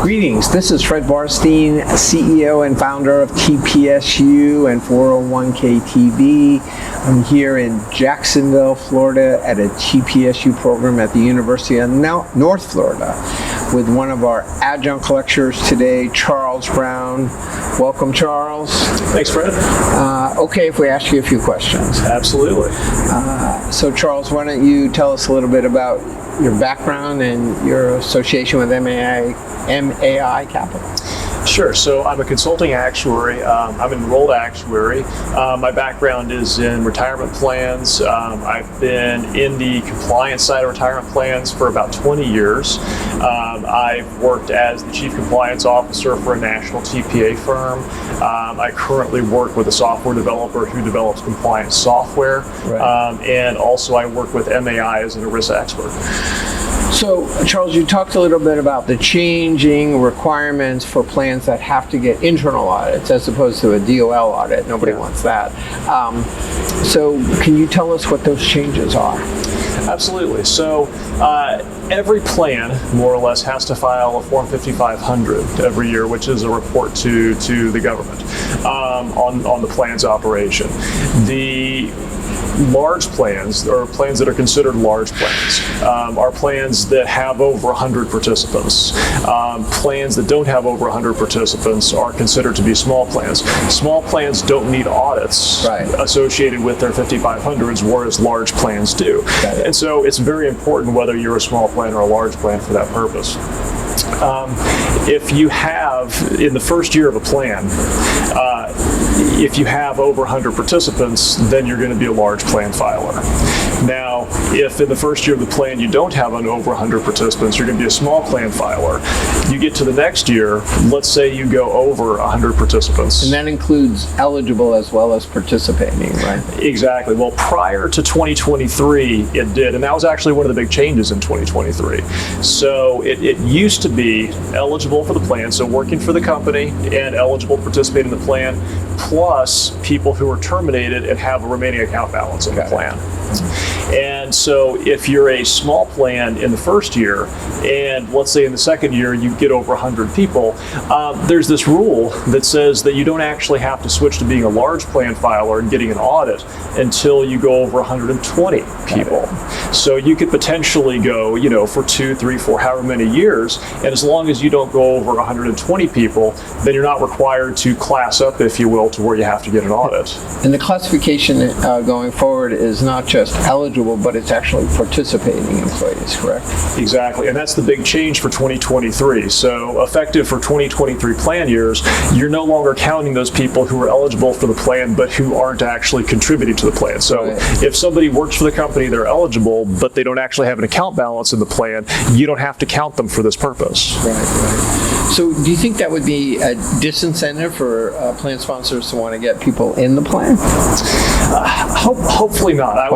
Greetings, this is Fred Barstein, CEO and founder of TPSU and 401k TV. I'm here in Jacksonville, Florida at a TPSU program at the University of North Florida with one of our adjunct lecturers today, Charles Brown. Welcome, Charles. Thanks, Fred. Okay, if we ask you a few questions. Absolutely. So Charles, why don't you tell us a little bit about your background and your association with MAI Capital? Sure. So I'm a consulting actuary. I'm an enrolled actuary. My background is in retirement plans. I've been in the compliance side of retirement plans for about 20 years. I've worked as the chief compliance officer for a national TPA firm. I currently work with a software developer who develops compliance software. Right. And also I work with MAI as an ERISA expert. So, Charles, you talked a little bit about the changing requirements for plans that have to get internal audits as opposed to a DOL audit. Nobody wants that. So, can you tell us what those changes are? Absolutely. So, every plan, more or less, has to file a Form 5500 every year, which is a report to the government on the plan's operation. The large plans, or plans that are considered large plans, are plans that have over 100 participants. Plans that don't have over 100 participants are considered to be small plans. Small plans don't need audits associated with their 5500s, whereas large plans do. And so it's very important whether you're a small plan or a large plan for that purpose. If you have, in the first year of a plan, if you have over 100 participants, then you're going to be a large plan filer. Now, if in the first year of the plan you don't have over 100 participants, you're going to be a small plan filer. You get to the next year, let's say you go over 100 participants. And that includes eligible as well as participating, right? Exactly. Well, prior to 2023, it did, and that was actually one of the big changes in 2023. So it used to be eligible for the plan, so working for the company and eligible to participate in the plan, plus people who are terminated and have a remaining account balance in the plan. And so if you're a small plan in the first year, and let's say in the second year you get over 100 people, there's this rule that says that you don't actually have to switch to being a large plan filer and getting an audit until you go over 120 people. So you could potentially go, for 2, 3, 4, however many years, and as long as you don't go over 120 people, then you're not required to class up, if you will, to where you have to get an audit. And the classification going forward is not just eligible, but it's actually participating employees, correct? Exactly, and that's the big change for 2023. So effective for 2023 plan years, you're no longer counting those people who are eligible for the plan, but who aren't actually contributing to the plan. So if somebody works for the company, they're eligible, but they don't actually have an account balance in the plan, you don't have to count them for this purpose. Right. So do you think that would be a disincentive for plan sponsors to want to get people in the plan? Hopefully not. I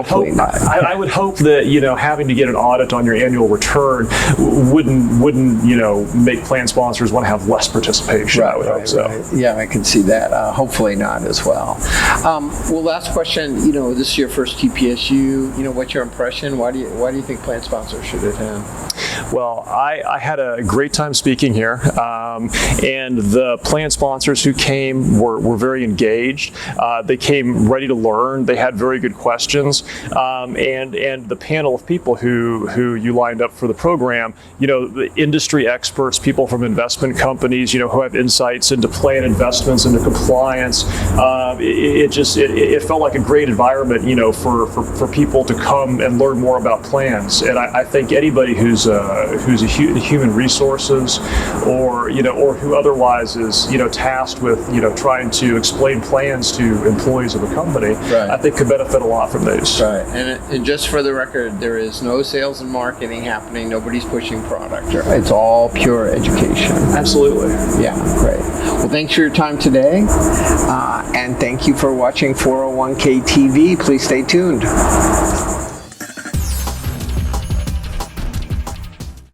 would hope that having to get an audit on your annual return wouldn't make plan sponsors want to have less participation. I would hope so. Right. Yeah, I can see that. Hopefully not as well. Well, last question. This is your first TPSU. What's your impression? Why do you think plan sponsors should attend? Well, I had a great time speaking here, and the plan sponsors who came were very engaged. They came ready to learn. They had very good questions, and the panel of people who you lined up for the program, the industry experts, people from investment companies, who have insights into plan investments, into compliance. It felt like a great environment, for people to come and learn more about plans. And I think anybody who's a human resources, or who otherwise is tasked with trying to explain plans to employees of a company, I think could benefit a lot from these. Right. And just for the record, there is no sales and marketing happening. Nobody's pushing product. It's all pure education. Absolutely. Yeah. Great. Well, thanks for your time today, and thank you for watching 401k TV. Please stay tuned.